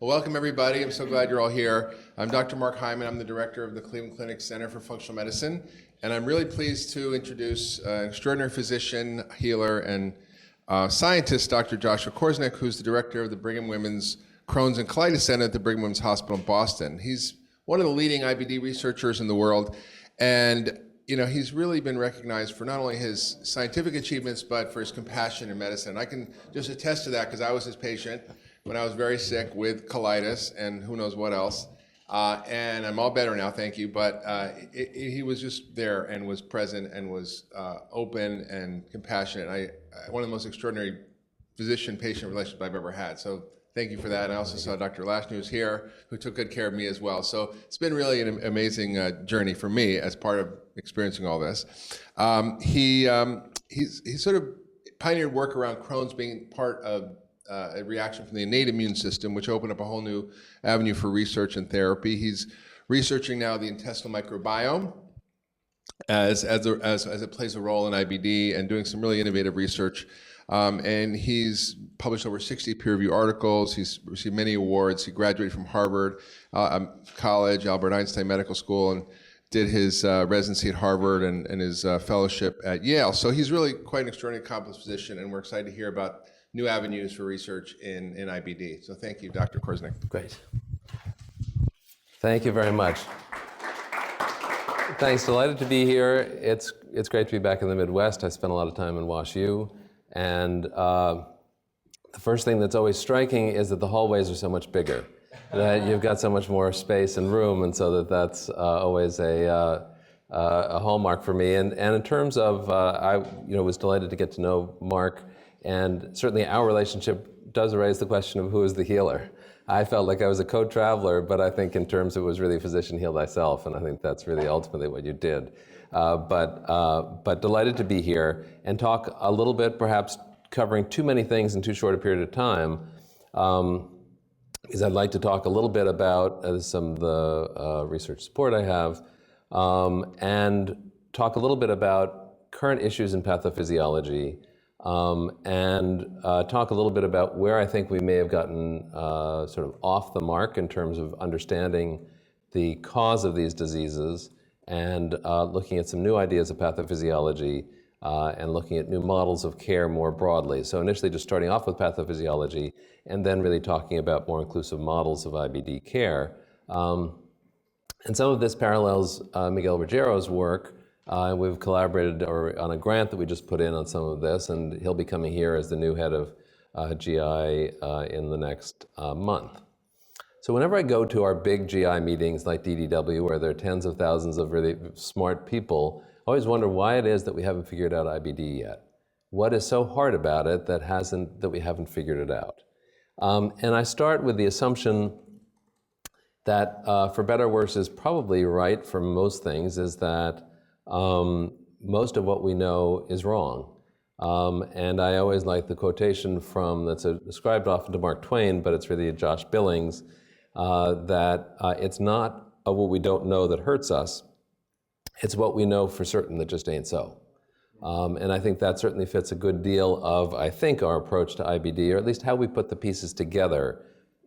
Well, welcome everybody. I'm so glad you're all here. I'm Dr. Mark Hyman. I'm the director of the Cleveland Clinic Center for Functional Medicine, and I'm really pleased to introduce an extraordinary physician, healer, and scientist, Dr. Joshua Korzenik, who's the director of the Brigham Women's Crohn's and Colitis Center at the Brigham Women's Hospital in Boston. He's one of the leading IBD researchers in the world, and he's really been recognized for not only his scientific achievements, but for his compassion in medicine. I can just attest to that because I was his patient when I was very sick with colitis and who knows what else. And I'm all better now, thank you. But he was just there and was present and was open and compassionate. One of the most extraordinary physician-patient relationships I've ever had. So thank you for that. And I also saw Dr. Lashnu who's here, who took good care of me as well. So it's been really an amazing journey for me as part of experiencing all this. He sort of pioneered work around Crohn's being part of a reaction from the innate immune system, which opened up a whole new avenue for research and therapy. He's researching now the intestinal microbiome as it plays a role in IBD and doing some really innovative research. And he's published over 60 peer-reviewed articles. He's received many awards. He graduated from Harvard College, Albert Einstein Medical School, and did his residency at Harvard and his fellowship at Yale. So he's really quite an extraordinary accomplished physician, and we're excited to hear about new avenues for research in IBD. So thank you, Dr. Korzenik. Great. Thank you very much. Thanks, delighted to be here. It's great to be back in the Midwest. I spent a lot of time in WashU, and the first thing that's always striking is that the hallways are so much bigger, that you've got so much more space and room, and so that's always a hallmark for me. And in terms of, I was delighted to get to know Mark, and certainly our relationship does raise the question of who is the healer. I felt like I was a co-traveler, but I think in terms it was really physician heal thyself, and I think that's really ultimately what you did. But delighted to be here and talk a little bit, perhaps covering too many things in too short a period of time, because I'd like to talk a little bit about some of the research support I have, and talk a little bit about current issues in pathophysiology, and talk a little bit about where I think we may have gotten sort of off the mark in terms of understanding the cause of these diseases, and looking at some new ideas of pathophysiology, and looking at new models of care more broadly. So initially just starting off with pathophysiology, and then really talking about more inclusive models of IBD care. And some of this parallels Miguel Ruggiero's work. We've collaborated on a grant that we just put in on some of this, and he'll be coming here as the new head of GI in the next month. So whenever I go to our big GI meetings like DDW, where there are tens of thousands of really smart people, I always wonder why it is that we haven't figured out IBD yet. What is so hard about it that we haven't figured it out? And I start with the assumption that, for better or worse, is probably right for most things, is that most of what we know is wrong. And I always like the quotation that's ascribed often to Mark Twain, but it's really Josh Billings, that it's not what we don't know that hurts us, it's what we know for certain that just ain't so. And I think that certainly fits a good deal of, I think, our approach to IBD, or at least how we put the pieces together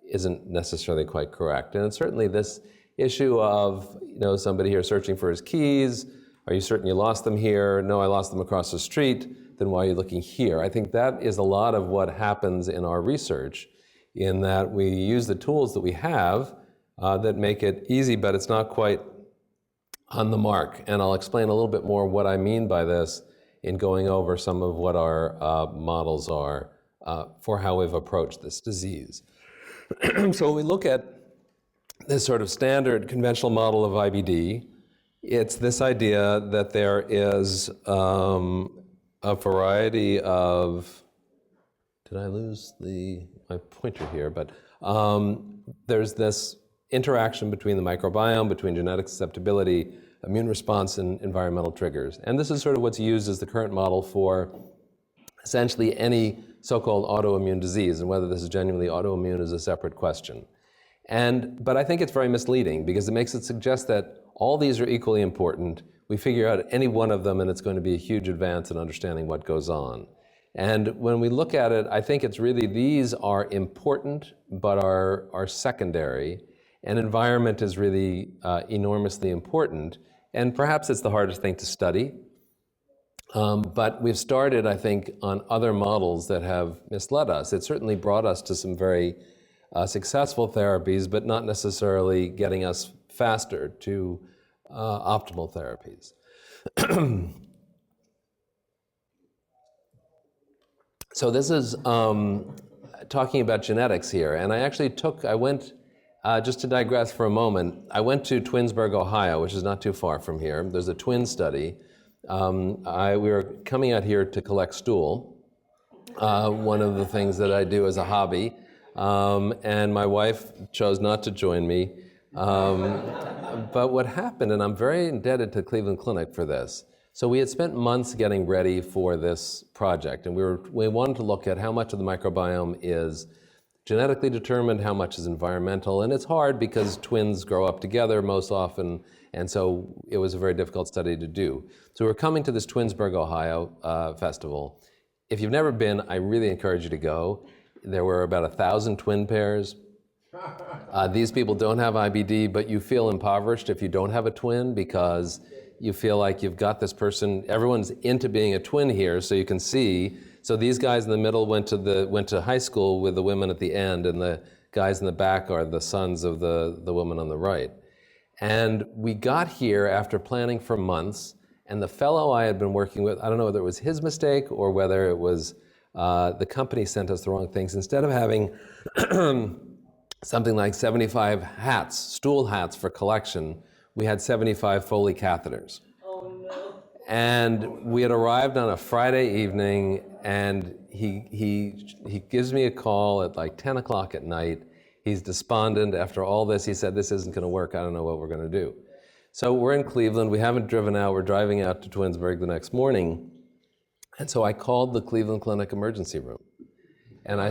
isn't necessarily quite correct. And it's certainly this issue of, somebody here searching for his keys. Are you certain you lost them here? No, I lost them across the street. Then why are you looking here? I think that is a lot of what happens in our research, in that we use the tools that we have that make it easy, but it's not quite on the mark. And I'll explain a little bit more what I mean by this in going over some of what our models are for how we've approached this disease. So when we look at this sort of standard conventional model of IBD, it's this idea that there is a variety of, did I lose my pointer here? But there's this interaction between the microbiome, between genetic susceptibility, immune response, and environmental triggers. And this is sort of what's used as the current model for essentially any so-called autoimmune disease, and whether this is genuinely autoimmune is a separate question. But I think it's very misleading, because it makes it suggest that all these are equally important. We figure out any one of them and it's going to be a huge advance in understanding what goes on. And when we look at it, I think it's really, these are important, but are secondary. And environment is really enormously important. And perhaps it's the hardest thing to study. But we've started, I think, on other models that have misled us. It certainly brought us to some very successful therapies, but not necessarily getting us faster to optimal therapies. So this is talking about genetics here. And I went, just to digress for a moment, I went to Twinsburg, Ohio, which is not too far from here. There's a twin study. We were coming out here to collect stool, one of the things that I do as a hobby, and my wife chose not to join me. But what happened, and I'm very indebted to Cleveland Clinic for this, so we had spent months getting ready for this project, and we wanted to look at how much of the microbiome is genetically determined, how much is environmental, and it's hard because twins grow up together most often, and so it was a very difficult study to do. So we're coming to this Twinsburg, Ohio festival. If you've never been, I really encourage you to go. There were about 1,000 twin pairs. These people don't have IBD, but you feel impoverished if you don't have a twin because you feel like you've got this person, everyone's into being a twin here, so you can see. So these guys in the middle went to high school with the women at the end, and the guys in the back are the sons of the woman on the right. And we got here after planning for months, and the fellow I had been working with, I don't know whether it was his mistake or whether it was the company sent us the wrong things. Instead of having something like 75 hats, stool hats for collection, we had 75 Foley catheters. Oh no. And we had arrived on a Friday evening, and he gives me a call at like 10 o'clock at night. He's despondent after all this. He said, this isn't gonna work, I don't know what we're gonna do. So we're in Cleveland, we haven't driven out, we're driving out to Twinsburg the next morning. And so I called the Cleveland Clinic emergency room. And I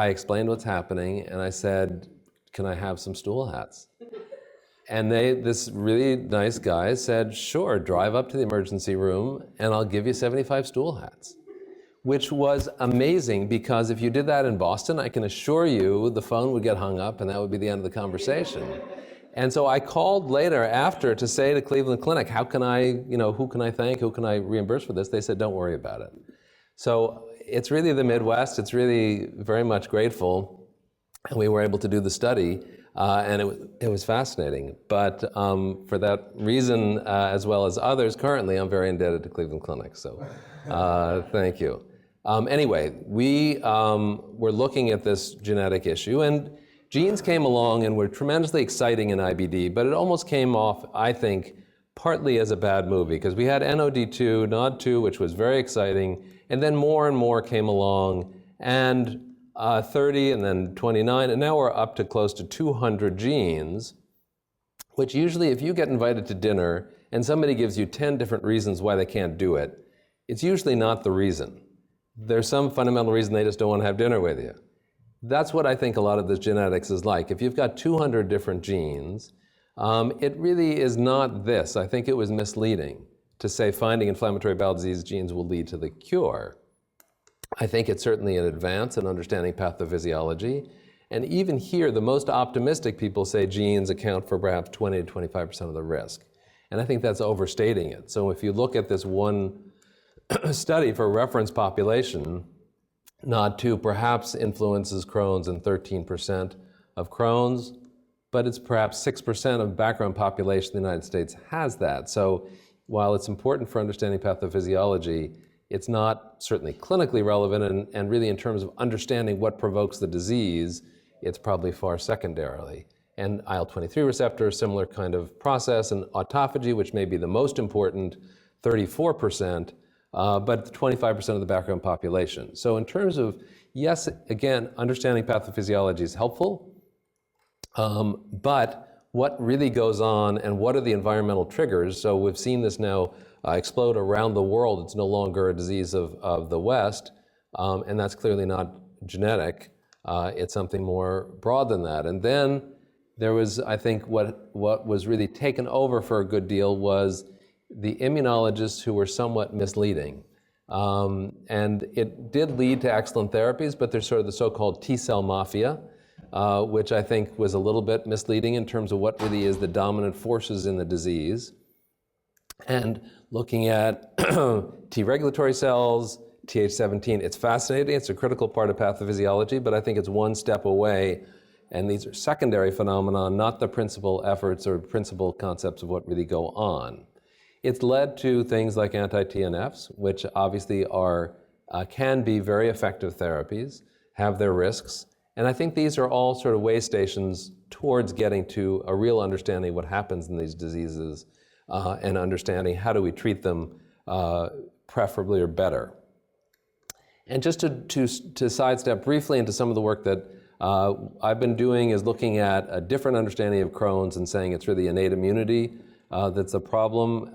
explained what's happening, and I said, can I have some stool hats? And this really nice guy said, sure, drive up to the emergency room and I'll give you 75 stool hats. Which was amazing because if you did that in Boston, I can assure you the phone would get hung up and that would be the end of the conversation. And so I called later after to say to Cleveland Clinic, who can I thank, who can I reimburse for this? They said, don't worry about it. So it's really the Midwest, it's really very much grateful, and we were able to do the study. And it was fascinating. But for that reason, as well as others, currently I'm very indebted to Cleveland Clinic. So thank you. Anyway, we were looking at this genetic issue, and genes came along and were tremendously exciting in IBD, but it almost came off, I think, partly as a bad movie, because we had NOD2, NOD2, which was very exciting, and then more and more came along, and 30 and then 29, and now we're up to close to 200 genes, which usually if you get invited to dinner and somebody gives you 10 different reasons why they can't do it, it's usually not the reason. There's some fundamental reason they just don't want to have dinner with you. That's what I think a lot of this genetics is like. If you've got 200 different genes, it really is not this. I think it was misleading to say finding inflammatory bowel disease genes will lead to the cure. I think it's certainly an advance in understanding pathophysiology. And even here, the most optimistic people say genes account for perhaps 20 to 25% of the risk. And I think that's overstating it. So if you look at this one study for reference population, NOD2 perhaps influences Crohn's in 13% of Crohn's, but it's perhaps 6% of background population in the United States has that. So while it's important for understanding pathophysiology, it's not certainly clinically relevant, and really in terms of understanding what provokes the disease, it's probably far secondarily. And IL-23 receptor, similar kind of process, and autophagy, which may be the most important, 34%, but 25% of the background population. So in terms of, yes, again, understanding pathophysiology is helpful, but what really goes on and what are the environmental triggers? So we've seen this now explode around the world. It's no longer a disease of the West, and that's clearly not genetic. It's something more broad than that. And then there was, I think, what was really taken over for a good deal was the immunologists who were somewhat misleading. And it did lead to excellent therapies, but there's sort of the so-called T-cell mafia, which I think was a little bit misleading in terms of what really is the dominant forces in the disease. And looking at T regulatory cells, Th17, it's fascinating. It's a critical part of pathophysiology, but I think it's one step away. And these are secondary phenomena, not the principal efforts or principal concepts of what really go on. It's led to things like anti-TNFs, which obviously are, can be very effective therapies, have their risks. And I think these are all sort of way stations towards getting to a real understanding of what happens in these diseases and understanding how do we treat them preferably or better. And just to sidestep briefly into some of the work that I've been doing is looking at a different understanding of Crohn's and saying it's really innate immunity that's a problem,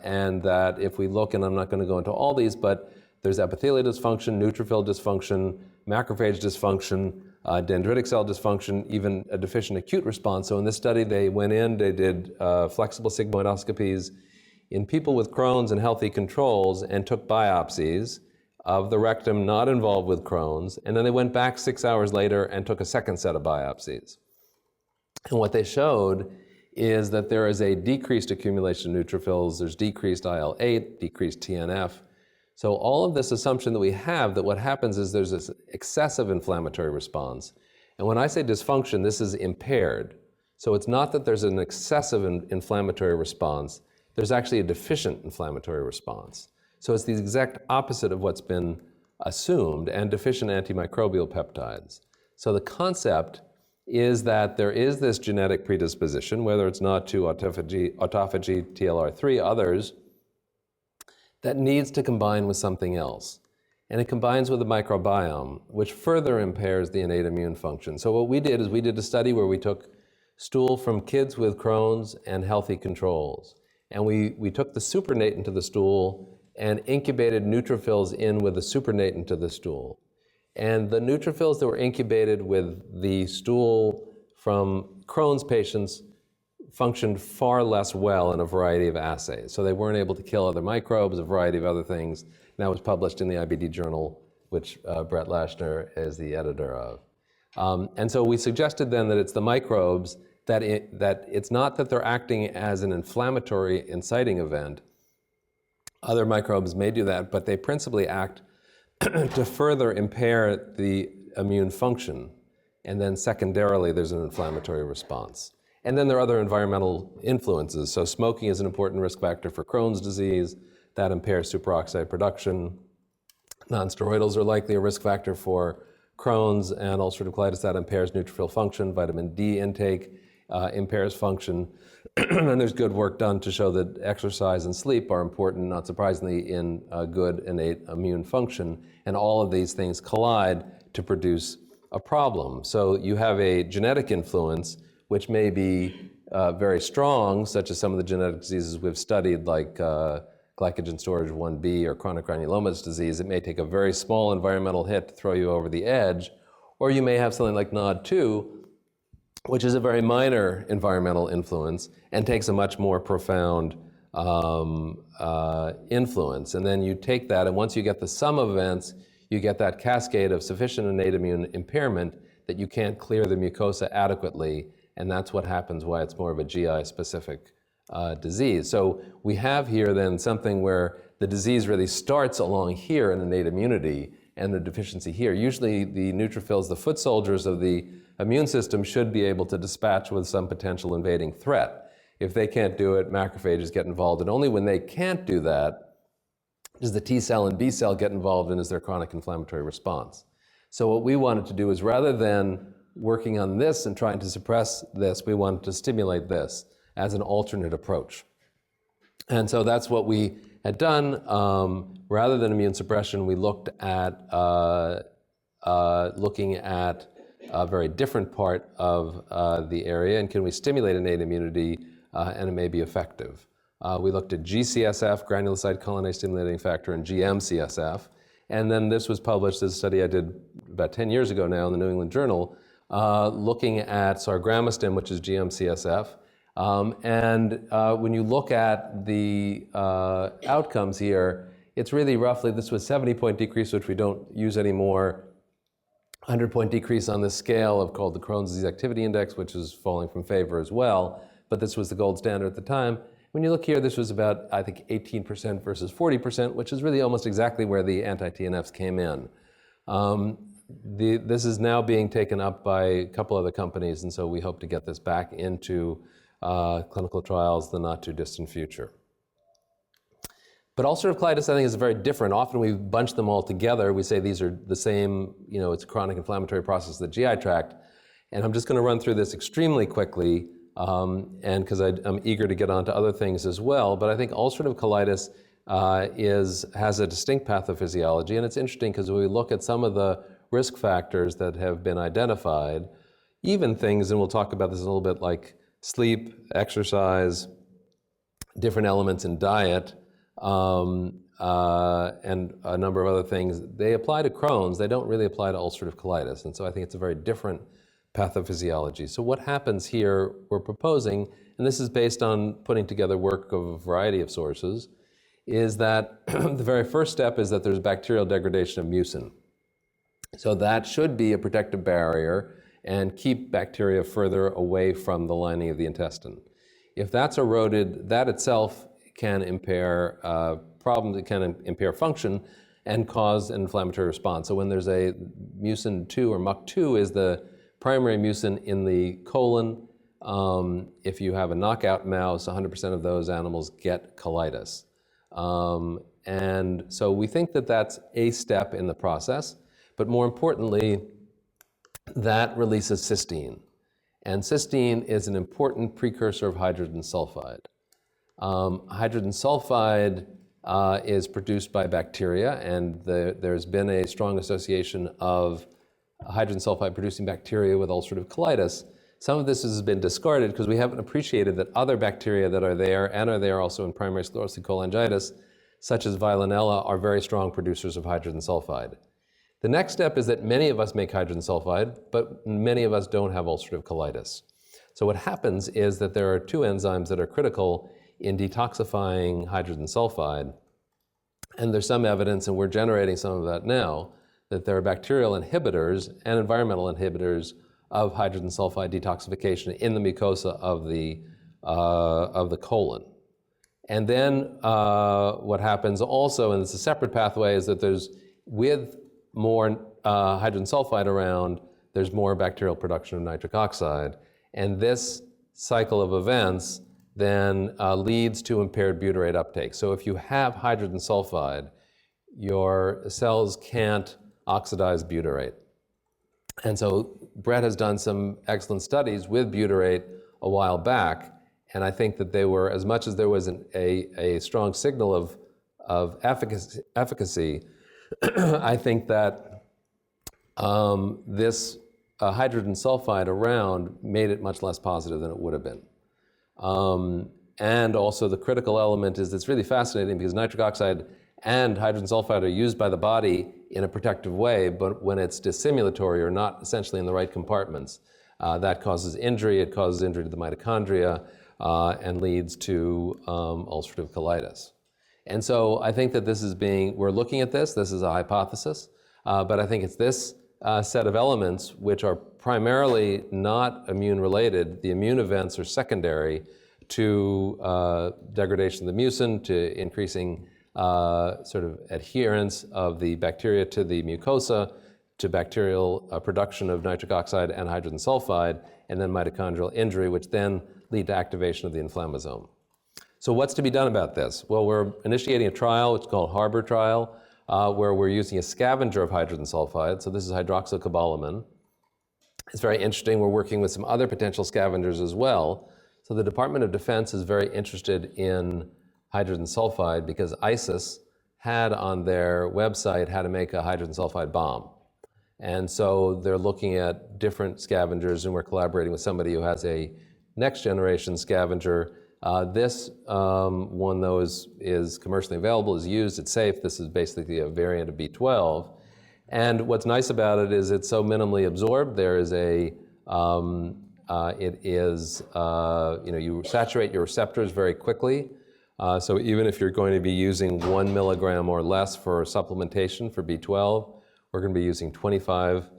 and that if we look, and I'm not going to go into all these, but there's epithelial dysfunction, neutrophil dysfunction, macrophage dysfunction, dendritic cell dysfunction, even a deficient acute response. So in this study, they went in, they did flexible sigmoidoscopies in people with Crohn's and healthy controls and took biopsies of the rectum not involved with Crohn's, and then they went back 6 hours later and took a second set of biopsies. And what they showed is that there is a decreased accumulation of neutrophils, there's decreased IL-8, decreased TNF. So all of this assumption that we have that what happens is there's this excessive inflammatory response. And when I say dysfunction, this is impaired. So it's not that there's an excessive inflammatory response, there's actually a deficient inflammatory response. So it's the exact opposite of what's been assumed, and deficient antimicrobial peptides. So the concept is that there is this genetic predisposition, whether it's not to autophagy, TLR3, others, that needs to combine with something else. And it combines with the microbiome, which further impairs the innate immune function. So what we did is we did a study where we took stool from kids with Crohn's and healthy controls. And we took the supernatant to the stool and incubated neutrophils in with the supernatant to the stool. And the neutrophils that were incubated with the stool from Crohn's patients functioned far less well in a variety of assays. So they weren't able to kill other microbes, a variety of other things. And that was published in the IBD journal, which Brett Lashner is the editor of. And so we suggested then that it's the microbes, that it's not that they're acting as an inflammatory inciting event. Other microbes may do that, but they principally act to further impair the immune function. And then secondarily, there's an inflammatory response. And then there are other environmental influences. So smoking is an important risk factor for Crohn's disease. That impairs superoxide production. Nonsteroidals are likely a risk factor for Crohn's and ulcerative colitis. That impairs neutrophil function. Vitamin D intake impairs function. And there's good work done to show that exercise and sleep are important, not surprisingly, in good innate immune function. And all of these things collide to produce a problem. So you have a genetic influence, which may be very strong, such as some of the genetic diseases we've studied, like glycogen storage 1B or chronic granulomatous disease. It may take a very small environmental hit to throw you over the edge. Or you may have something like NOD2, which is a very minor environmental influence and takes a much more profound influence. And then you take that, and once you get the sum of events, you get that cascade of sufficient innate immune impairment that you can't clear the mucosa adequately, and that's what happens, why it's more of a GI-specific disease. So we have here then something where the disease really starts along here in innate immunity and the deficiency here. Usually the neutrophils, the foot soldiers of the immune system, should be able to dispatch with some potential invading threat. If they can't do it, macrophages get involved, and only when they can't do that does the T cell and B cell get involved, and is their chronic inflammatory response. So what we wanted to do is, rather than working on this and trying to suppress this, we wanted to stimulate this as an alternate approach. And so that's what we had done. Rather than immune suppression, we looked at looking at a very different part of the area, and can we stimulate innate immunity, and it may be effective. We looked at G-CSF, granulocyte colony stimulating factor, and GM-CSF, and then this was published, this study I did about 10 years ago now in the New England Journal, looking at Sargramostim, which is GM-CSF, and when you look at the outcomes here, it's really roughly, this was 70-point decrease, which we don't use anymore, 100-point decrease on this scale of called the Crohn's Disease Activity Index, which is falling from favor as well, but this was the gold standard at the time. When you look here, this was about, I think, 18% versus 40%, which is really almost exactly where the anti-TNFs came in. This is now being taken up by a couple other companies, and so we hope to get this back into clinical trials in the not too distant future. But ulcerative colitis, I think, is very different. Often we bunch them all together. We say these are the same, it's a chronic inflammatory process of the GI tract. And I'm just going to run through this extremely quickly, and because I'm eager to get on to other things as well. But I think ulcerative colitis has a distinct pathophysiology. And it's interesting because when we look at some of the risk factors that have been identified, even things, and we'll talk about this a little bit, like sleep, exercise, different elements in diet, and a number of other things, they apply to Crohn's. They don't really apply to ulcerative colitis. And so I think it's a very different pathophysiology. So what happens here, we're proposing, and this is based on putting together work of a variety of sources, is that the very first step is that there's bacterial degradation of mucin. So that should be a protective barrier and keep bacteria further away from the lining of the intestine. If that's eroded, that itself can impair problems, it can impair function and cause an inflammatory response. So when there's a mucin 2 or MUC2 is the primary mucin in the colon, if you have a knockout mouse, 100% of those animals get colitis. And so we think that that's a step in the process, but more importantly, that releases cysteine. And cysteine is an important precursor of hydrogen sulfide. Hydrogen sulfide is produced by bacteria, and there's been a strong association of hydrogen sulfide producing bacteria with ulcerative colitis. Some of this has been discarded because we haven't appreciated that other bacteria that are there and are there also in primary sclerosing cholangitis, such as Veillonella, are very strong producers of hydrogen sulfide. The next step is that many of us make hydrogen sulfide, but many of us don't have ulcerative colitis. So what happens is that there are two enzymes that are critical in detoxifying hydrogen sulfide. And there's some evidence, and we're generating some of that now, that there are bacterial inhibitors and environmental inhibitors of hydrogen sulfide detoxification in the mucosa of the colon. And then what happens also, and it's a separate pathway, is that there's, with more hydrogen sulfide around, there's more bacterial production of nitric oxide. And this cycle of events then leads to impaired butyrate uptake. So if you have hydrogen sulfide, your cells can't oxidize butyrate. And so Brett has done some excellent studies with butyrate a while back, and I think that they were, as much as there was a strong signal of efficacy, I think that this hydrogen sulfide around made it much less positive than it would have been. And also the critical element is, it's really fascinating because nitric oxide and hydrogen sulfide are used by the body in a protective way, but when it's dissimulatory or not essentially in the right compartments, that causes injury. It causes injury to the mitochondria and leads to ulcerative colitis. And so I think that we're looking at this is a hypothesis, but I think it's this set of elements which are primarily not immune related. The immune events are secondary to degradation of the mucin, to increasing sort of adherence of the bacteria to the mucosa, to bacterial production of nitric oxide and hydrogen sulfide, and then mitochondrial injury, which then lead to activation of the inflammasome. So what's to be done about this? Well, we're initiating a trial, it's called Harbour trial, where we're using a scavenger of hydrogen sulfide. So this is hydroxycobalamin. It's very interesting. We're working with some other potential scavengers as well. So the Department of Defense is very interested in hydrogen sulfide because ISIS had on their website how to make a hydrogen sulfide bomb. And so they're looking at different scavengers, and we're collaborating with somebody who has a next generation scavenger. This one, though, is commercially available, is used, it's safe. This is basically a variant of B12. And what's nice about it is it's so minimally absorbed. There is you saturate your receptors very quickly. So even if you're going to be using 1 milligram or less for supplementation for B12, we're going to be using 25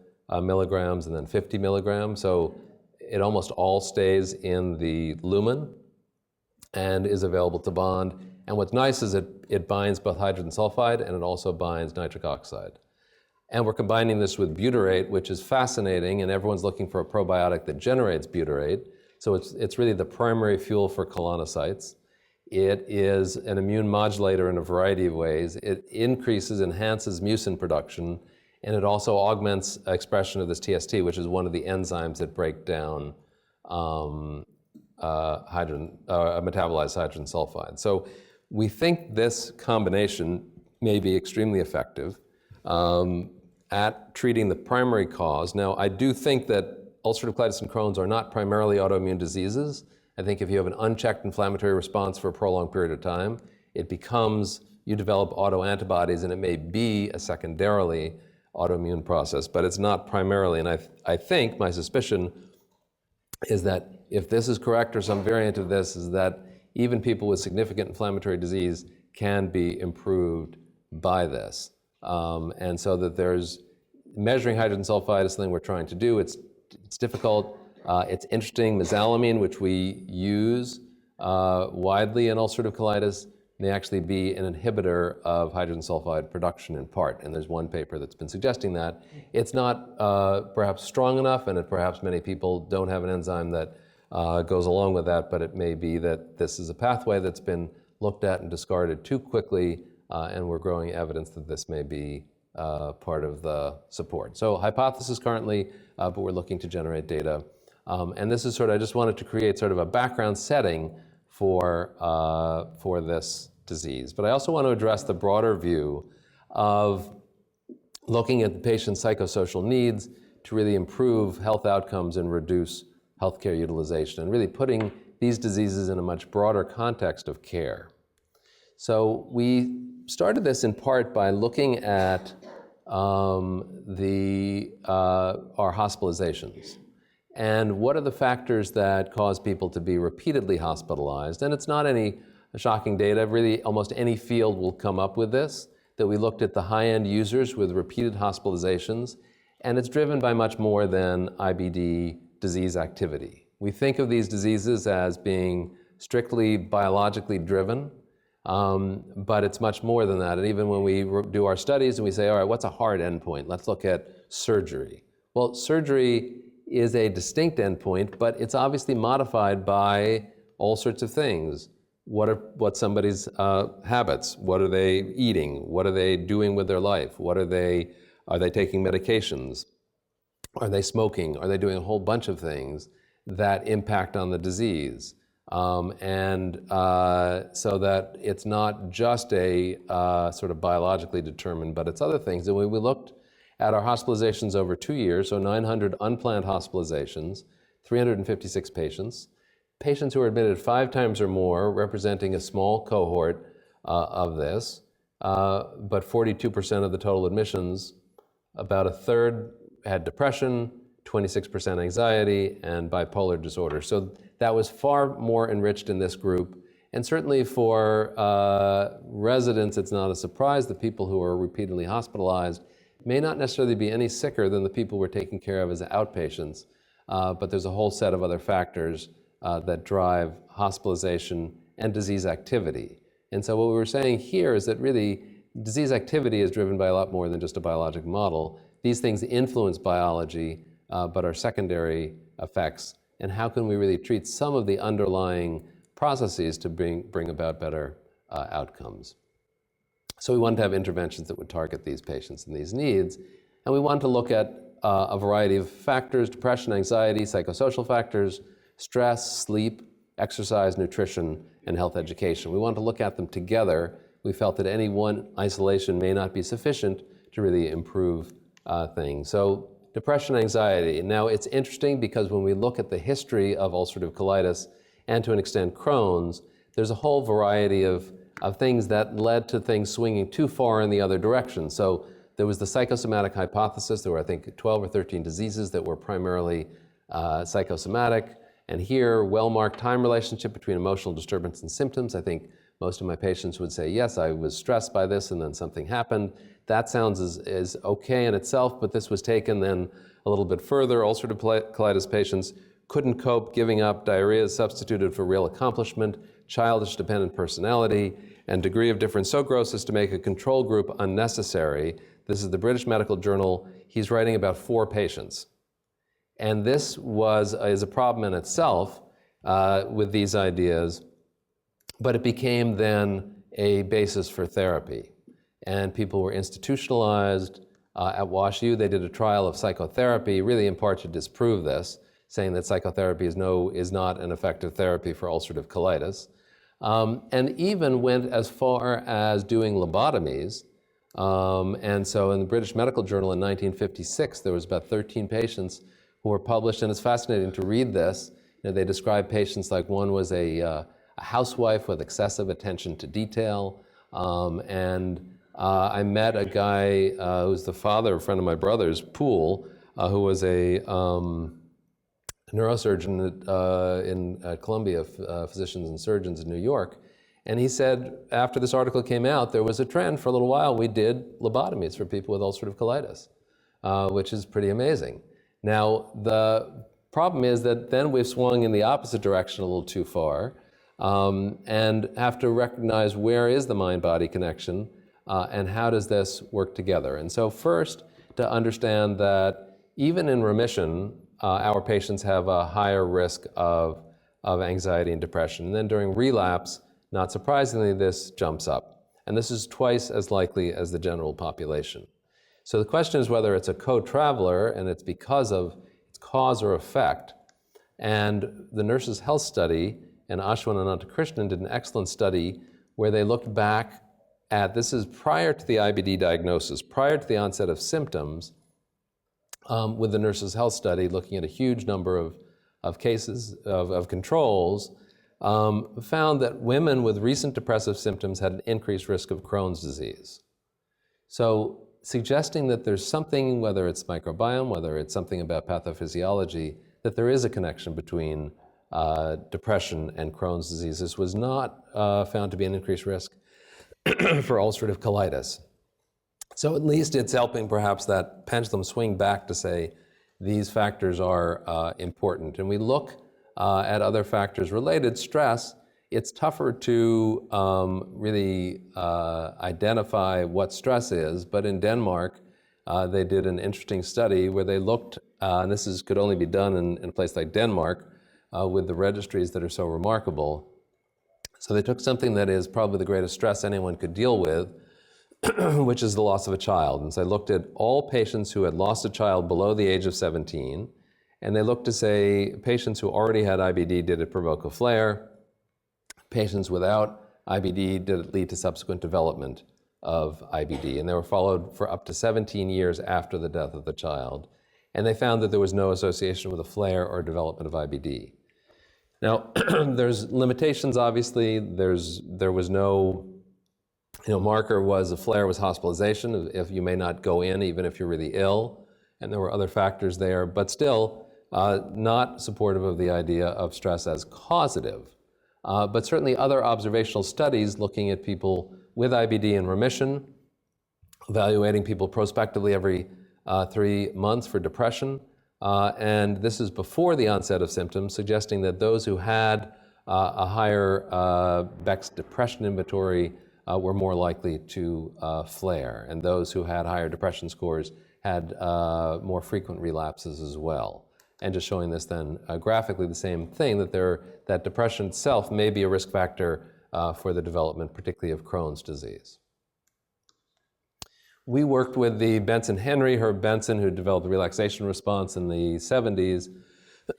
milligrams and then 50 milligrams. So it almost all stays in the lumen and is available to bond. And what's nice is it binds both hydrogen sulfide and it also binds nitric oxide. And we're combining this with butyrate, which is fascinating, and everyone's looking for a probiotic that generates butyrate. So it's really the primary fuel for colonocytes. It is an immune modulator in a variety of ways. It enhances mucin production, and it also augments expression of this TST, which is one of the enzymes that break down metabolized hydrogen sulfide. So we think this combination may be extremely effective at treating the primary cause. Now, I do think that ulcerative colitis and Crohn's are not primarily autoimmune diseases. I think if you have an unchecked inflammatory response for a prolonged period of time, you develop autoantibodies, and it may be a secondarily autoimmune process, but it's not primarily. And I think my suspicion is that if this is correct or some variant of this, is that even people with significant inflammatory disease can be improved by this. And so that measuring hydrogen sulfide is something we're trying to do. It's difficult. It's interesting. Mesalamine, which we use widely in ulcerative colitis, may actually be an inhibitor of hydrogen sulfide production in part. And there's one paper that's been suggesting that. It's not perhaps strong enough, and perhaps many people don't have an enzyme that goes along with that, but it may be that this is a pathway that's been looked at and discarded too quickly, and we're growing evidence that this may be part of the support. So hypothesis currently, but we're looking to generate data. And this is I just wanted to create sort of a background setting for this disease. But I also want to address the broader view of looking at the patient's psychosocial needs to really improve health outcomes and reduce healthcare utilization, and really putting these diseases in a much broader context of care. So we started this in part by looking at our hospitalizations. And what are the factors that cause people to be repeatedly hospitalized? And it's not any shocking data. Really, almost any field will come up with this, that we looked at the high-end users with repeated hospitalizations, and it's driven by much more than IBD disease activity. We think of these diseases as being strictly biologically driven, but it's much more than that. And even when we do our studies and we say, all right, what's a hard endpoint? Let's look at surgery. Well, surgery is a distinct endpoint, but it's obviously modified by all sorts of things. What's somebody's habits? What are they eating? What are they doing with their life? Are they taking medications? Are they smoking? Are they doing a whole bunch of things that impact on the disease? So that it's not just a sort of biologically determined, but it's other things. And when we looked at our hospitalizations over 2 years, so 900 unplanned hospitalizations, 356 patients who were admitted 5 times or more, representing a small cohort of this, but 42% of the total admissions, about a third had depression, 26% anxiety, and bipolar disorder. So that was far more enriched in this group. And certainly for residents, it's not a surprise that people who are repeatedly hospitalized may not necessarily be any sicker than the people we're taking care of as outpatients, but there's a whole set of other factors that drive hospitalization and disease activity. And so what we were saying here is that really disease activity is driven by a lot more than just a biologic model. These things influence biology, but are secondary effects. And how can we really treat some of the underlying processes to bring about better outcomes? So we wanted to have interventions that would target these patients and these needs. And we wanted to look at a variety of factors: depression, anxiety, psychosocial factors, stress, sleep, exercise, nutrition, and health education. We wanted to look at them together. We felt that any one isolation may not be sufficient to really improve things. So depression, anxiety. Now it's interesting because when we look at the history of ulcerative colitis and to an extent Crohn's, there's a whole variety of things that led to things swinging too far in the other direction. So there was the psychosomatic hypothesis. There were, I think, 12 or 13 diseases that were primarily psychosomatic. And here, well-marked time relationship between emotional disturbance and symptoms. I think Most of my patients would say, yes, I was stressed by this and then something happened. That sounds is okay in itself, but this was taken then a little bit further. Ulcerative colitis patients couldn't cope, giving up, diarrhea is substituted for real accomplishment, childish dependent personality, and degree of difference so gross as to make a control group unnecessary. This is the British Medical Journal. He's writing about 4 patients. And this is a problem in itself with these ideas, but it became then a basis for therapy. And people were institutionalized. At WashU, they did a trial of psychotherapy, really in part to disprove this, saying that psychotherapy is not an effective therapy for ulcerative colitis. And even went as far as doing lobotomies. And so in the British Medical Journal in 1956, there was about 13 patients who were published, and it's fascinating to read this. You know, they described patients like one was a housewife with excessive attention to detail. I met a guy who's the father, a friend of my brother's, Poole, who was a neurosurgeon at Columbia Physicians and Surgeons in New York. And he said, after this article came out, there was a trend for a little while. We did lobotomies for people with ulcerative colitis, which is pretty amazing. Now, the problem is that then we've swung in the opposite direction a little too far and have to recognize where is the mind-body connection and how does this work together. And so first, to understand that even in remission, our patients have a higher risk of anxiety and depression. And then during relapse, not surprisingly, this jumps up. And this is twice as likely as the general population. So the question is whether it's a co-traveler and it's because of its cause or effect. And the Nurses' Health Study and Ashwin and Anantakrishnan did an excellent study where they looked back at, this is prior to the IBD diagnosis, prior to the onset of symptoms, with the Nurses' Health Study, looking at a huge number of cases of controls, found that women with recent depressive symptoms had an increased risk of Crohn's disease. So suggesting that there's something, whether it's microbiome, whether it's something about pathophysiology, that there is a connection between depression and Crohn's disease. This was not found to be an increased risk for ulcerative colitis. So at least it's helping perhaps that pendulum swing back to say these factors are important. And we look at other factors related, stress. It's tougher to really identify what stress is, but in Denmark, they did an interesting study where they looked, and could only be done in a place like Denmark with the registries that are so remarkable. So they took something that is probably the greatest stress anyone could deal with, which is the loss of a child. And so I looked at all patients who had lost a child below the age of 17, and they looked to say patients who already had IBD, did it provoke a flare? Patients without IBD, did it lead to subsequent development of IBD? And they were followed for up to 17 years after the death of the child. And they found that there was no association with a flare or development of IBD. Now, there's limitations, obviously. There was no, marker was a flare was hospitalization, if you may not go in even if you're really ill. And there were other factors there, but still not supportive of the idea of stress as causative. But certainly other observational studies looking at people with IBD in remission, evaluating people prospectively every 3 months for depression. And this is before the onset of symptoms, suggesting that those who had a higher Beck's depression inventory were more likely to flare. And those who had higher depression scores had more frequent relapses as well. And just showing this then graphically the same thing, that depression itself may be a risk factor for the development, particularly of Crohn's disease. We worked with the Benson Henry, Herb Benson, who developed the relaxation response in the 70s,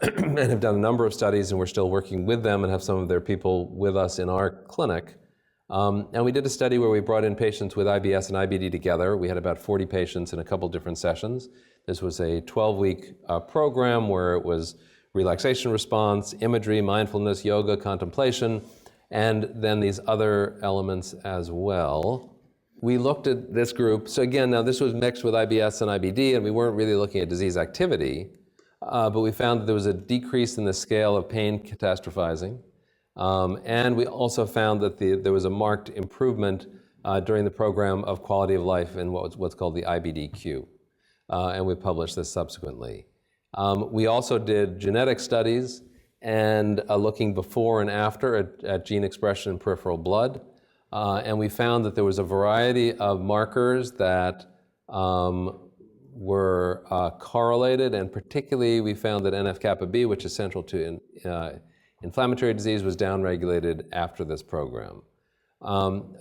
and have done a number of studies, and we're still working with them and have some of their people with us in our clinic. And we did a study where we brought in patients with IBS and IBD together. We had about 40 patients in a couple different sessions. This was a 12-week program where it was relaxation response, imagery, mindfulness, yoga, contemplation, and then these other elements as well. We looked at this group. So again, now this was mixed with IBS and IBD, and we weren't really looking at disease activity, but we found that there was a decrease in the scale of pain catastrophizing. And we also found that there was a marked improvement during the program of quality of life in what's called the IBD-Q. And we published this subsequently. We also did genetic studies and looking before and after at gene expression in peripheral blood. And we found that there was a variety of markers that were correlated, and particularly we found that NF-kappa B, which is central to inflammatory disease, was downregulated after this program.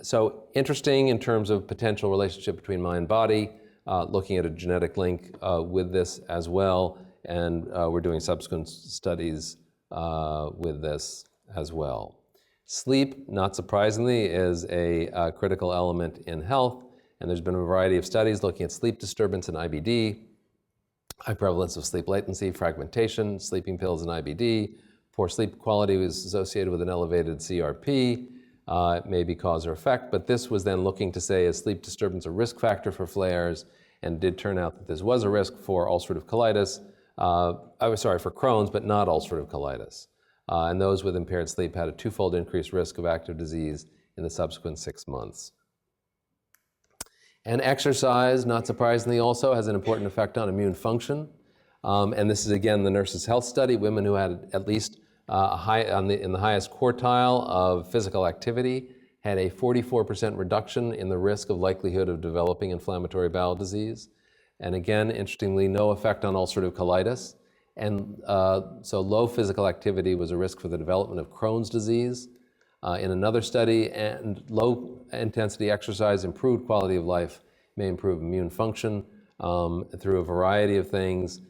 So interesting in terms of potential relationship between mind and body, looking at a genetic link with this as well, and we're doing subsequent studies with this as well. Sleep, not surprisingly, is a critical element in health, and there's been a variety of studies looking at sleep disturbance in IBD, high prevalence of sleep latency, fragmentation, sleeping pills in IBD, poor sleep quality was associated with an elevated CRP. It may be cause or effect, but this was then looking to say, is sleep disturbance a risk factor for flares? And did turn out that this was a risk for ulcerative colitis, for Crohn's, but not ulcerative colitis. And those with impaired sleep had a twofold increased risk of active disease in the subsequent 6 months. And exercise, not surprisingly, also has an important effect on immune function. And this is, again, the Nurses' Health Study. Women who had at least in the highest quartile of physical activity had a 44% reduction in the risk of likelihood of developing inflammatory bowel disease. And again, interestingly, no effect on ulcerative colitis. And so low physical activity was a risk for the development of Crohn's disease. In another study, and low intensity exercise improved quality of life, may improve immune function through a variety of things.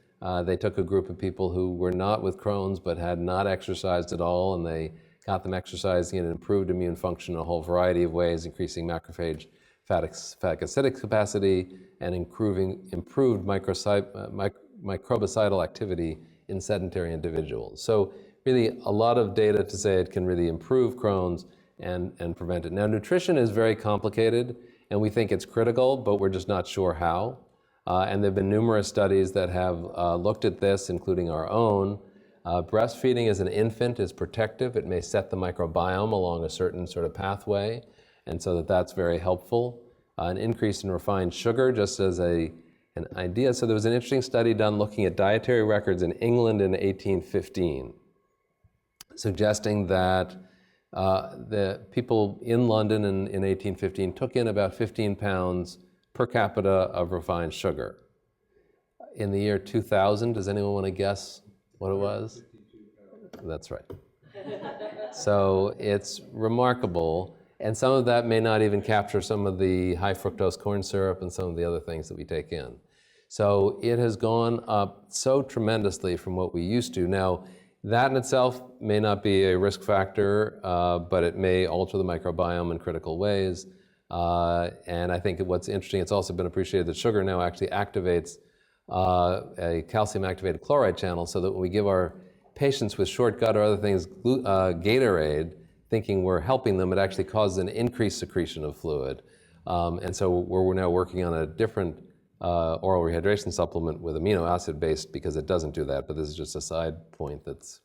They took a group of people who were not with Crohn's but had not exercised at all, and they got them exercising and improved immune function in a whole variety of ways, increasing macrophage phagocytic capacity and improved microbicidal activity in sedentary individuals. So really a lot of data to say it can really improve Crohn's and prevent it. Now, nutrition is very complicated, and we think it's critical, but we're just not sure how. And there have been numerous studies that have looked at this, including our own. Breastfeeding as an infant is protective. It may set the microbiome along a certain sort of pathway, and so that's very helpful. An increase in refined sugar, just as an idea. So there was an interesting study done looking at dietary records in England in 1815, suggesting that the people in London in 1815 took in about 15 pounds per capita of refined sugar. In the year 2000, does anyone want to guess what it was? That's right. So it's remarkable, and some of that may not even capture some of the high fructose corn syrup and some of the other things that we take in. So it has gone up so tremendously from what we used to. Now, that in itself may not be a risk factor, but it may alter the microbiome in critical ways. And I think what's interesting, it's also been appreciated that sugar now actually activates a calcium-activated chloride channel, so that when we give our patients with short gut or other things Gatorade, thinking we're helping them, it actually causes an increased secretion of fluid. And so we're now working on a different oral rehydration supplement with amino acid based, because it doesn't do that, but this is just a side point that's...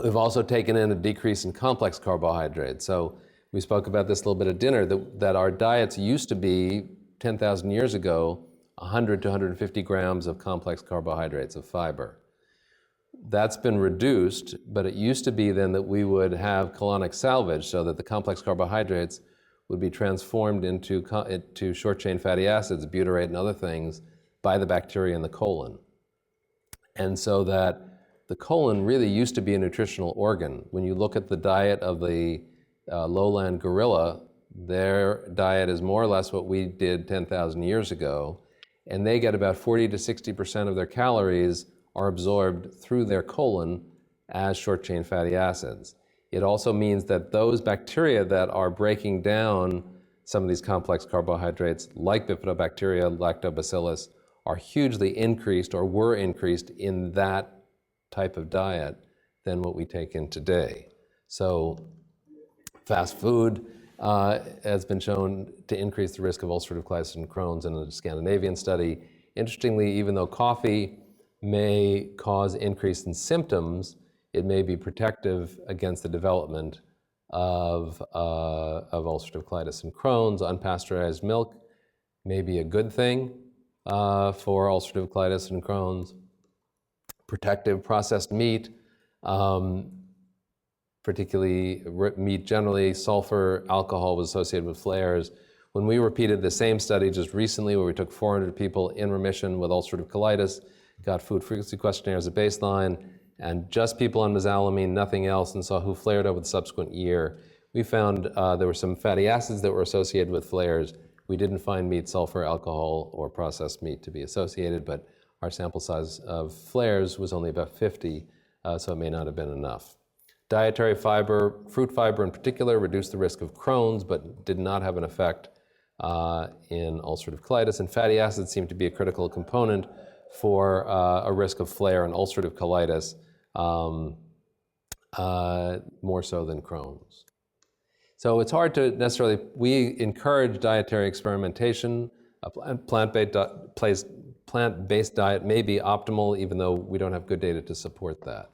We've also taken in a decrease in complex carbohydrates. So we spoke about this a little bit at dinner, that our diets used to be, 10,000 years ago, 100 to 150 grams of complex carbohydrates, of fiber. That's been reduced, but it used to be then that we would have colonic salvage, so that the complex carbohydrates would be transformed into short-chain fatty acids, butyrate and other things, by the bacteria in the colon. And so that the colon really used to be a nutritional organ. When you look at the diet of the lowland gorilla, their diet is more or less what we did 10,000 years ago, and they get about 40 to 60% of their calories are absorbed through their colon as short-chain fatty acids. It also means that those bacteria that are breaking down some of these complex carbohydrates, like bifidobacteria, lactobacillus, are hugely increased, or were increased, in that type of diet than what we take in today. So fast food has been shown to increase the risk of ulcerative colitis and Crohn's in a Scandinavian study. Interestingly, even though coffee may cause increase in symptoms, it may be protective against the development of ulcerative colitis and Crohn's. Unpasteurized milk may be a good thing for ulcerative colitis and Crohn's. Protective processed meat, particularly meat generally, sulfur, alcohol was associated with flares. When we repeated the same study just recently where we took 400 people in remission with ulcerative colitis, got food frequency questionnaire as a baseline, and just people on mesalamine, nothing else, and saw who flared over the subsequent year, we found there were some fatty acids that were associated with flares. We didn't find meat, sulfur, alcohol, or processed meat to be associated, but our sample size of flares was only about 50, so it may not have been enough. Dietary fiber, fruit fiber in particular, reduced the risk of Crohn's, but did not have an effect in ulcerative colitis. And fatty acids seem to be a critical component for a risk of flare in ulcerative colitis, more so than Crohn's. So it's hard to necessarily, we encourage dietary experimentation. A plant-based diet may be optimal, even though we don't have good data to support that.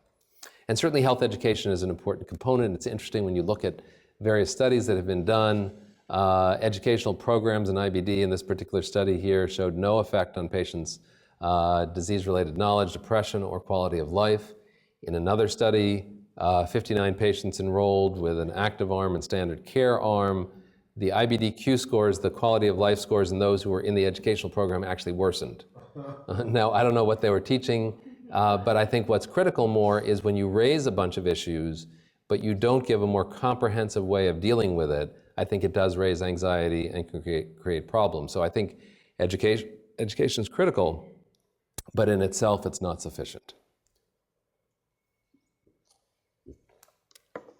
And certainly health education is an important component. It's interesting when you look at various studies that have been done. Educational programs in IBD in this particular study here showed no effect on patients' disease-related knowledge, depression, or quality of life. In another study, 59 patients enrolled with an active arm and standard care arm. The IBD-Q scores, the quality of life scores in those who were in the educational program actually worsened. Now, I don't know what they were teaching, but I think what's critical more is when you raise a bunch of issues, but you don't give a more comprehensive way of dealing with it, I think it does raise anxiety and can create problems. So I think education is critical, but in itself, it's not sufficient.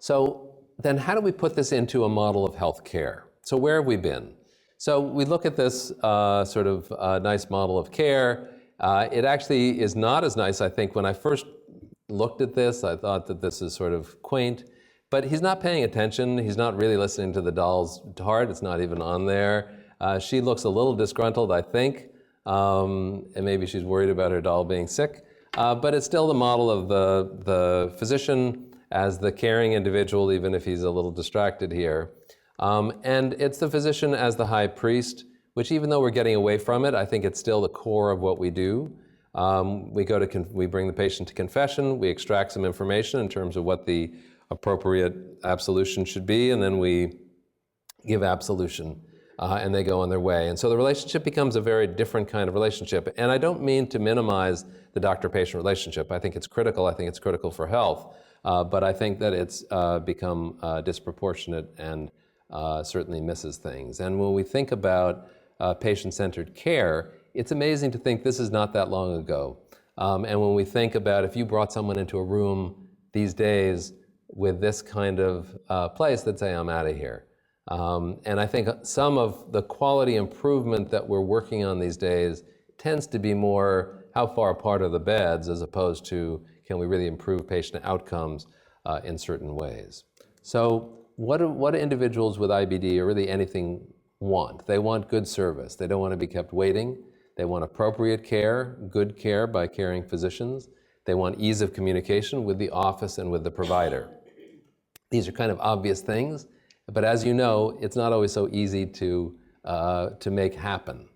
So then how do we put this into a model of health care? So where have we been? So we look at this sort of nice model of care. It actually is not as nice, I think. When I first looked at this, I thought that this is sort of quaint, but he's not paying attention. He's not really listening to the doll's heart. It's not even on there. She looks a little disgruntled, I think, and maybe she's worried about her doll being sick. But it's still the model of the physician as the caring individual, even if he's a little distracted here. And it's the physician as the high priest, which even though we're getting away from it, I think it's still the core of what we do. We bring the patient to confession, we extract some information in terms of what the appropriate absolution should be, and then we give absolution, and they go on their way. And so the relationship becomes a very different kind of relationship. And I don't mean to minimize the doctor-patient relationship. I think it's critical. I think it's critical for health. But I think that it's become disproportionate and certainly misses things. And when we think about patient-centered care, it's amazing to think this is not that long ago. And when we think about if you brought someone into a room these days with this kind of place, they'd say, I'm out of here. And I think some of the quality improvement that we're working on these days tends to be more how far apart are the beds as opposed to can we really improve patient outcomes in certain ways. So what do individuals with IBD or really anything want? They want good service. They don't want to be kept waiting. They want appropriate care, good care by caring physicians. They want ease of communication with the office and with the provider. These are kind of obvious things, but as you know, it's not always so easy to make happen.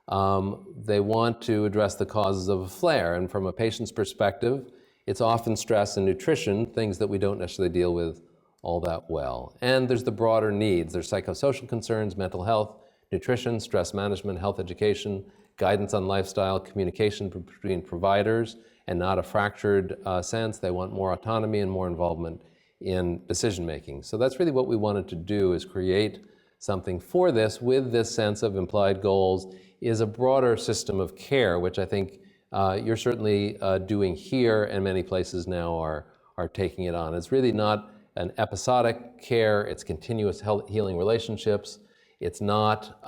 They want to address the causes of a flare, and from a patient's perspective, it's often stress and nutrition, things that we don't necessarily deal with all that well. And there's the broader needs. There's psychosocial concerns, mental health, nutrition, stress management, health education, guidance on lifestyle, communication between providers, and not a fractured sense. They want more autonomy and more involvement in decision making. So that's really what we wanted to do, is create something for this with this sense of implied goals, is a broader system of care, which I think you're certainly doing here, and many places now are taking it on. It's really not an episodic care, it's continuous healing relationships. It's not,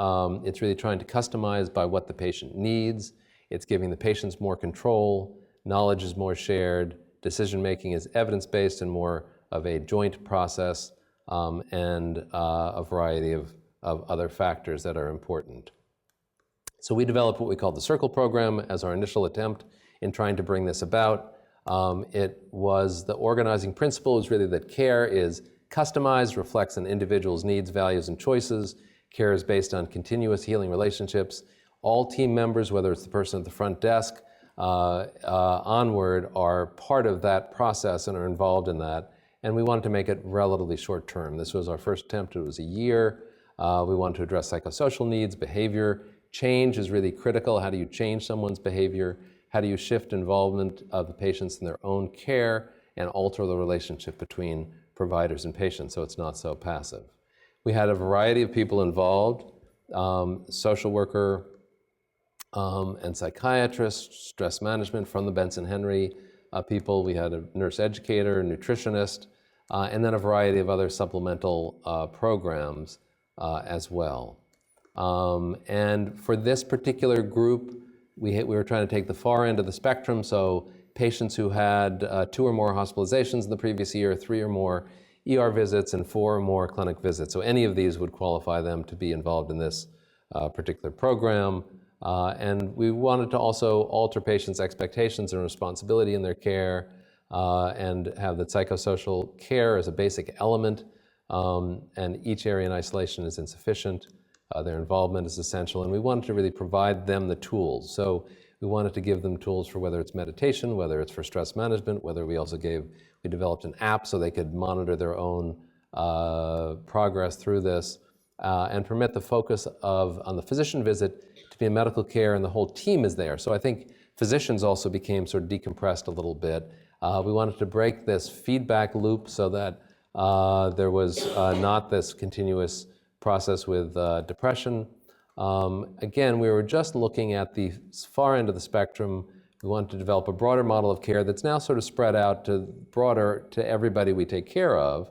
it's really trying to customize by what the patient needs. It's giving the patients more control, knowledge is more shared, decision-making is evidence-based and more of a joint process, and a variety of other factors that are important. So we developed what we call the CIRCLE program as our initial attempt in trying to bring this about. It was the organizing principle was really that care is customized, reflects an individual's needs, values, and choices. Care is based on continuous healing relationships. All team members, whether it's the person at the front desk onward, are part of that process and are involved in that. And we wanted to make it relatively short term. This was our first attempt. It was a year. We wanted to address psychosocial needs, behavior. Change is really critical. How do you change someone's behavior? How do you shift involvement of the patients in their own care and alter the relationship between providers and patients so it's not so passive? We had a variety of people involved, social worker and psychiatrists, stress management from the Benson Henry people. We had a nurse educator, a nutritionist, and then a variety of other supplemental programs as well. And for this particular group, we were trying to take the far end of the spectrum, so patients who had 2 or more hospitalizations in the previous year, 3 or more ER visits, and 4 or more clinic visits. So any of these would qualify them to be involved in this particular program. And we wanted to also alter patients' expectations and responsibility in their care and have the psychosocial care as a basic element, and each area in isolation is insufficient. Their involvement is essential, and we wanted to really provide them the tools. So we wanted to give them tools for whether it's meditation, whether it's for stress management, whether we developed an app so they could monitor their own progress through this, and permit the focus on the physician visit to be in medical care, and the whole team is there. So I think physicians also became sort of decompressed a little bit. We wanted to break this feedback loop so that there was not this continuous process with depression. Again, we were just looking at the far end of the spectrum. We wanted to develop a broader model of care that's now sort of spread out to everybody we take care of.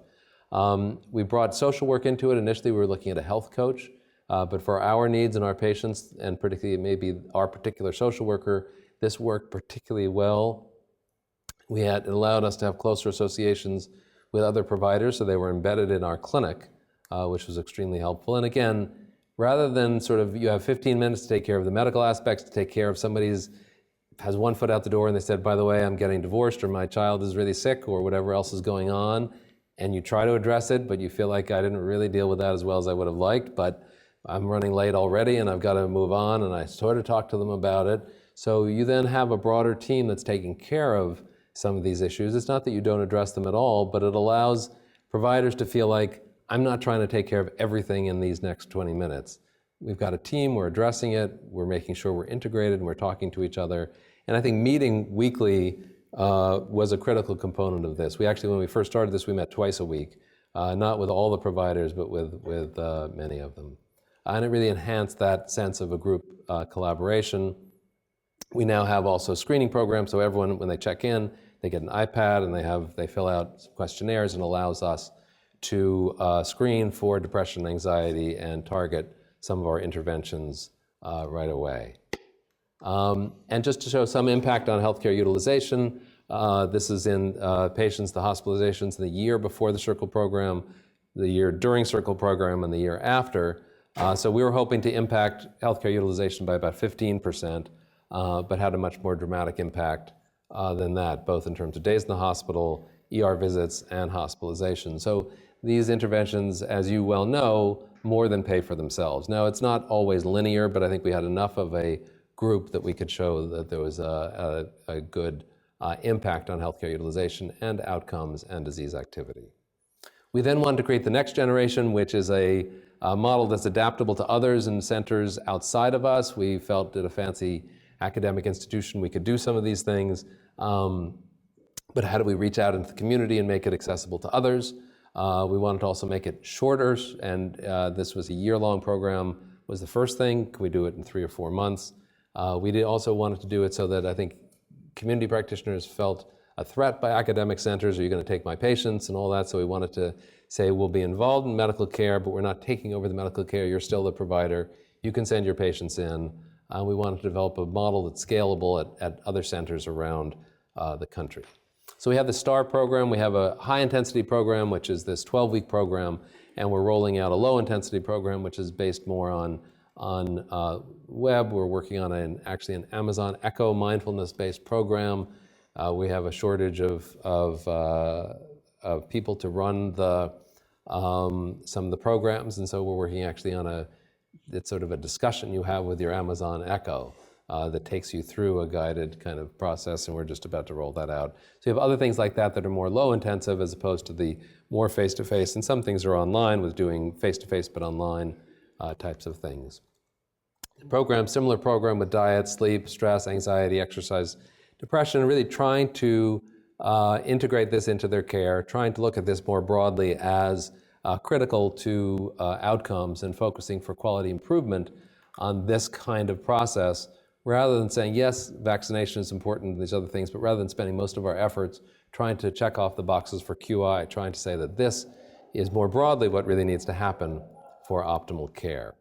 We brought social work into it. Initially, we were looking at a health coach, but for our needs and our patients, and particularly maybe our particular social worker, this worked particularly well. It allowed us to have closer associations with other providers, so they were embedded in our clinic, which was extremely helpful. And again, rather than sort of you have 15 minutes to take care of the medical aspects, to take care of somebody who has one foot out the door and they said, by the way, I'm getting divorced, or my child is really sick, or whatever else is going on, and you try to address it, but you feel like I didn't really deal with that as well as I would have liked, but I'm running late already and I've got to move on, and I sort of talk to them about it. So you then have a broader team that's taking care of some of these issues. It's not that you don't address them at all, but it allows providers to feel like, I'm not trying to take care of everything in these next 20 minutes. We've got a team, we're addressing it, we're making sure we're integrated and we're talking to each other. And I think meeting weekly was a critical component of this. We actually, when we first started this, we met twice a week, not with all the providers, but with many of them. And it really enhanced that sense of a group collaboration. We now have also screening programs, so everyone, when they check in, they get an iPad and they fill out questionnaires, and allows us to screen for depression, anxiety, and target some of our interventions right away. And just to show some impact on healthcare utilization, this is in patients, the hospitalizations in the year before the Circle program, the year during Circle program, and the year after. So we were hoping to impact healthcare utilization by about 15%, but had a much more dramatic impact than that, both in terms of days in the hospital, ER visits, and hospitalization. So these interventions, as you well know, more than pay for themselves. Now, it's not always linear, but I think we had enough of a group that we could show that there was a good impact on healthcare utilization and outcomes and disease activity. We then wanted to create the next generation, which is a model that's adaptable to others and centers outside of us. We felt at a fancy academic institution we could do some of these things, but how do we reach out into the community and make it accessible to others? We wanted to also make it shorter, and this was a year-long program was the first thing. Could we do it in 3 or 4 months? We also wanted to do it so that I think community practitioners felt a threat by academic centers. Are you going to take my patients and all that? So we wanted to say we'll be involved in medical care, but we're not taking over the medical care. You're still the provider. You can send your patients in. We wanted to develop a model that's scalable at other centers around the country. So we have the STAAR program. We have a high-intensity program, which is this 12-week program, and we're rolling out a low-intensity program, which is based more on web. We're working on actually an Amazon Echo mindfulness-based program. We have a shortage of people to run some of the programs, and so we're working actually on it's sort of a discussion you have with your Amazon Echo that takes you through a guided kind of process, and we're just about to roll that out. So you have other things like that that are more low intensive as opposed to the more face-to-face, and some things are online with doing face-to-face but online types of things. Similar program with diet, sleep, stress, anxiety, exercise, depression, really trying to integrate this into their care, trying to look at this more broadly as critical to outcomes and focusing for quality improvement on this kind of process, rather than saying, yes, vaccination is important, these other things, but rather than spending most of our efforts trying to check off the boxes for QI, trying to say that this is more broadly what really needs to happen for optimal care.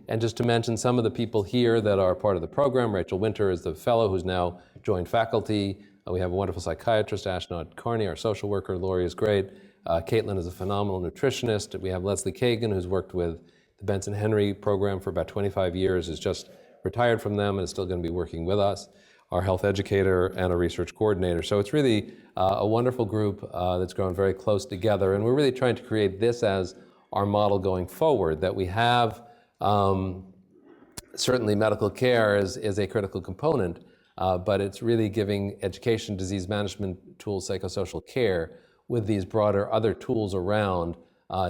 And just to mention some of the people here that are part of the program, Rachel Winter is the fellow who's now joined faculty. We have a wonderful psychiatrist, Ashnod Carney, our social worker. Lori is great. Caitlin is a phenomenal nutritionist. We have Leslie Kagan, who's worked with the Benson Henry program for about 25 years, is just retired from them and is still going to be working with us. Our health educator and a research coordinator. So it's really a wonderful group that's grown very close together. And we're really trying to create this as our model going forward, that we have certainly medical care is a critical component, but it's really giving education, disease management tools, psychosocial care with these broader other tools around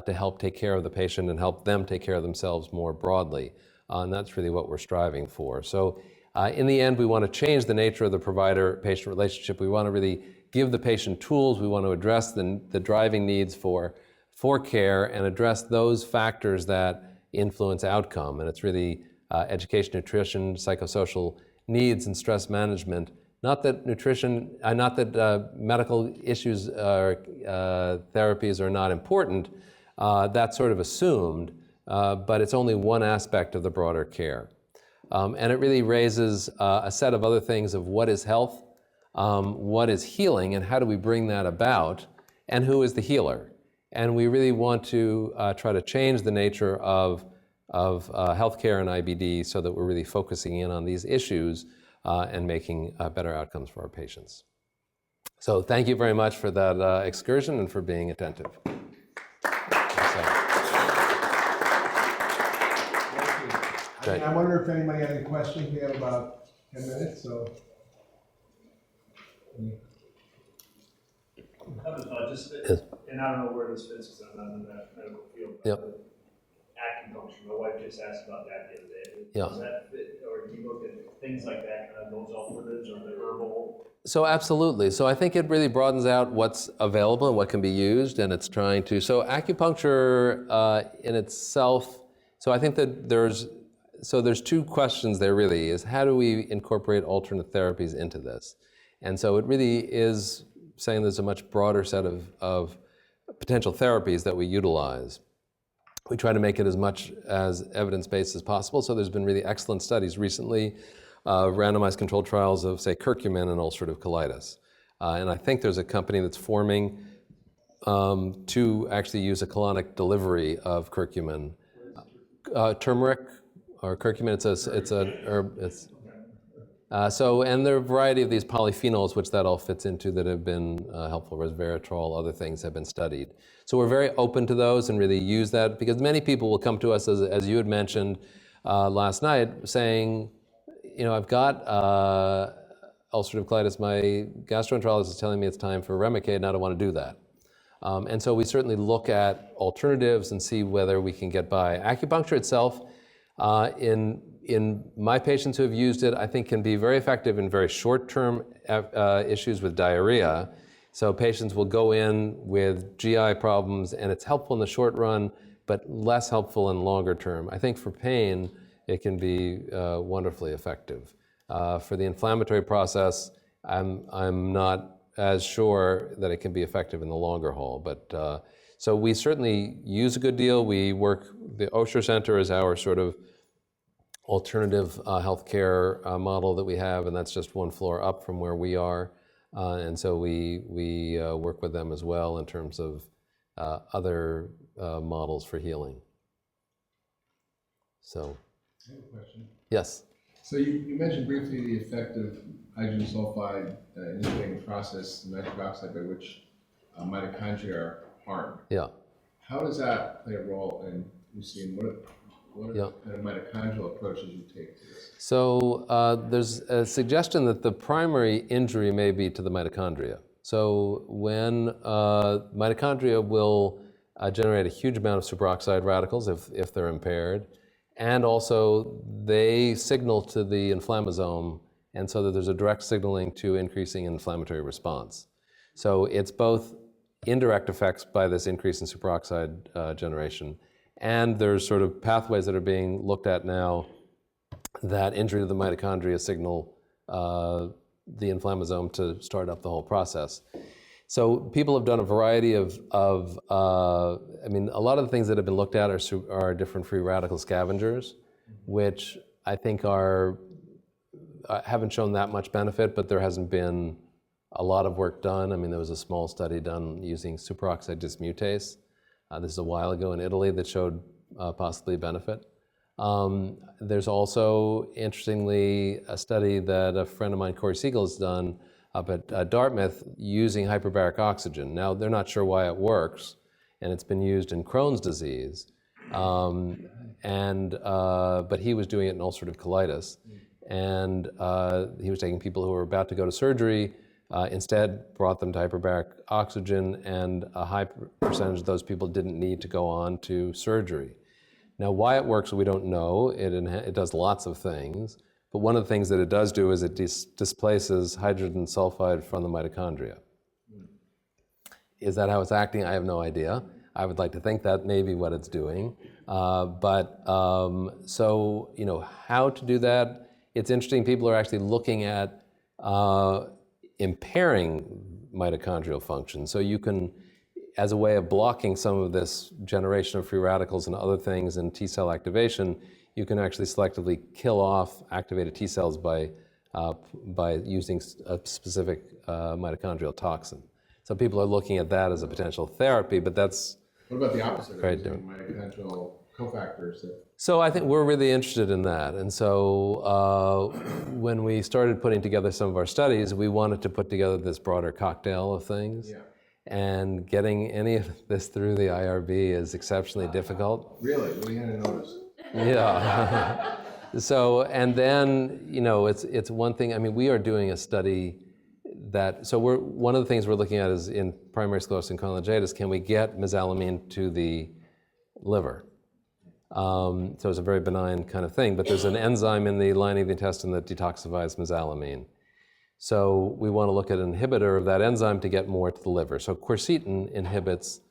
to help take care of the patient and help them take care of themselves more broadly. And that's really what we're striving for. So in the end, we want to change the nature of the provider-patient relationship. We want to really give the patient tools. We want to address the driving needs for care and address those factors that influence outcome. And it's really education, nutrition, psychosocial needs, and stress management. Not that medical issues or therapies are not important. That's sort of assumed, but it's only one aspect of the broader care. And it really raises a set of other things of what is health, what is healing, and how do we bring that about, and who is the healer. And we really want to try to change the nature of healthcare and IBD so that we're really focusing in on these issues and making better outcomes for our patients. So thank you very much for that excursion and for being attentive. I wonder if anybody had any questions. We have about 10 minutes, so. And I don't know where this fits because I'm not in that medical field. Yep. Acupuncture, my wife just asked about that the other day. Yeah. Does that fit, or do you look at things like that, kind of those alternatives or the herbal? So absolutely. So I think it really broadens out what's available and what can be used, and it's trying to. So acupuncture in itself. So I think that there's two questions there. Really, is how do we incorporate alternate therapies into this? And so it really is saying there's a much broader set of potential therapies that we utilize. We try to make it as much as evidence-based as possible. So there's been really excellent studies recently, randomized controlled trials of, say, curcumin and ulcerative colitis. And I think there's a company that's forming to actually use a colonic delivery of curcumin. Turmeric or curcumin, it's an herb. And there are a variety of these polyphenols, which that all fits into, that have been helpful. Resveratrol, other things have been studied. So we're very open to those and really use that, because many people will come to us, as you had mentioned last night, saying, I've got ulcerative colitis. My gastroenterologist is telling me it's time for Remicade, and I don't want to do that. And so we certainly look at alternatives and see whether we can get by. Acupuncture itself, in my patients who have used it, I think can be very effective in very short-term issues with diarrhea. So patients will go in with GI problems, and it's helpful in the short run, but less helpful in longer term. I think for pain, it can be wonderfully effective. For the inflammatory process, I'm not as sure that it can be effective in the longer haul. But so we certainly use a good deal. We work, the Osher Center is our sort of alternative healthcare model that we have, and that's just one floor up from where we are. And so we work with them as well in terms of other models for healing. So. I have a question. Yes. So you mentioned briefly the effect of hydrogen sulfide inhibiting the process, nitric oxide, by which mitochondria are harmed. Yeah. How does that play a role in Lucine? What are the kind of mitochondrial approaches you take to this? So there's a suggestion that the primary injury may be to the mitochondria. So when mitochondria will generate a huge amount of superoxide radicals if they're impaired, and also they signal to the inflammasome, and so that there's a direct signaling to increasing inflammatory response. So it's both indirect effects by this increase in superoxide generation, and there's sort of pathways that are being looked at now that injury to the mitochondria signal the inflammasome to start up the whole process. So people have done a variety of I mean, a lot of the things that have been looked at are different free radical scavengers, which I think haven't shown that much benefit, but there hasn't been a lot of work done. I mean, there was a small study done using superoxide dismutase. This is a while ago in Italy that showed possibly benefit. There's also, interestingly, a study that a friend of mine, Korzenik, has done up at Dartmouth using hyperbaric oxygen. Now, they're not sure why it works, and it's been used in Crohn's disease. But he was doing it in ulcerative colitis. And he was taking people who were about to go to surgery, instead brought them to hyperbaric oxygen, and a high percentage of those people didn't need to go on to surgery. Now, why it works, we don't know. It does lots of things. But one of the things that it does do is it displaces hydrogen sulfide from the mitochondria. Is that how it's acting? I have no idea. I would like to think that may be what it's doing. So, you know, how to do that? It's interesting. People are actually looking at impairing mitochondrial function. So you can, as a way of blocking some of this generation of free radicals and other things and T cell activation, you can actually selectively kill off activated T cells by using a specific mitochondrial toxin. So people are looking at that as a potential therapy, but that's What about the opposite of Right, using mitochondrial cofactors? So I think we're really interested in that. And so when we started putting together some of our studies, we wanted to put together this broader cocktail of things. Yeah. And getting any of this through the IRB is exceptionally difficult. Really? What do you have to notice? Yeah. So, and then, you know, it's one thing, I mean, we are doing a study one of the things we're looking at is in primary sclerosing cholangitis, can we get mesalamine to the liver? So it's a very benign kind of thing, but there's an enzyme in the lining of the intestine that detoxifies mesalamine. So we want to look at an inhibitor of that enzyme to get more to the liver. So quercetin inhibits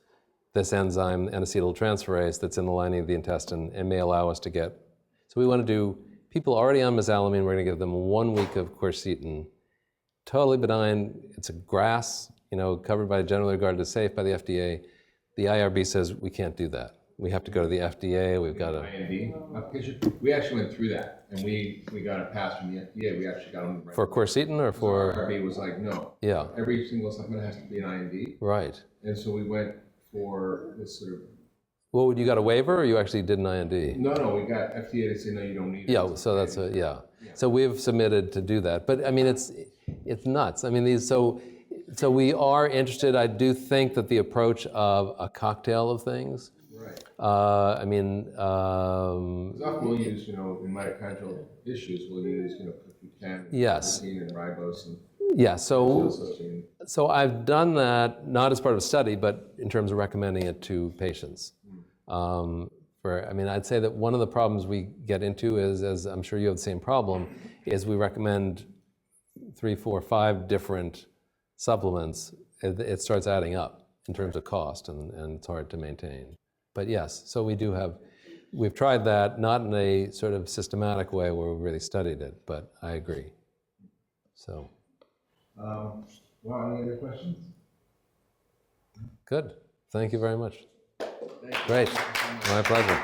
this enzyme, N-acetyltransferase, that's in the lining of the intestine and may allow us to get. So we want to do people already on mesalamine, we're going to give them 1 week of quercetin. Totally benign. It's a grass, you know, covered by generally regarded as safe by the FDA. The IRB says we can't do that. We have to go to the FDA. We've got to. IND application. We actually went through that, and we got a pass from the FDA. We actually got on the right. For quercetin or for? IRB was like, no. Yeah. Every single supplement has to be an IND. Right. And so we went for this sort of. Well, you got a waiver, or you actually did an IND? No, we got FDA to say no, you don't need it. Yeah. So that's yeah. So we've submitted to do that, but I mean it's nuts. I mean so we are interested. I do think that the approach of a cocktail of things. Right. I mean. Because often we'll use, you know, in mitochondrial issues, we'll use, you know, CoQ10, Yes. protein, and ribose, and Yeah. So so I've done that not as part of a study, but in terms of recommending it to patients. I mean, I'd say that one of the problems we get into is, as I'm sure you have the same problem, is we recommend 3, 4, 5 different supplements. It starts adding up in terms of cost, and it's hard to maintain. But yes, so we've tried that, not in a sort of systematic way where we really studied it, but I agree. So. Well, any other questions? Good. Thank you very much. Great. My pleasure.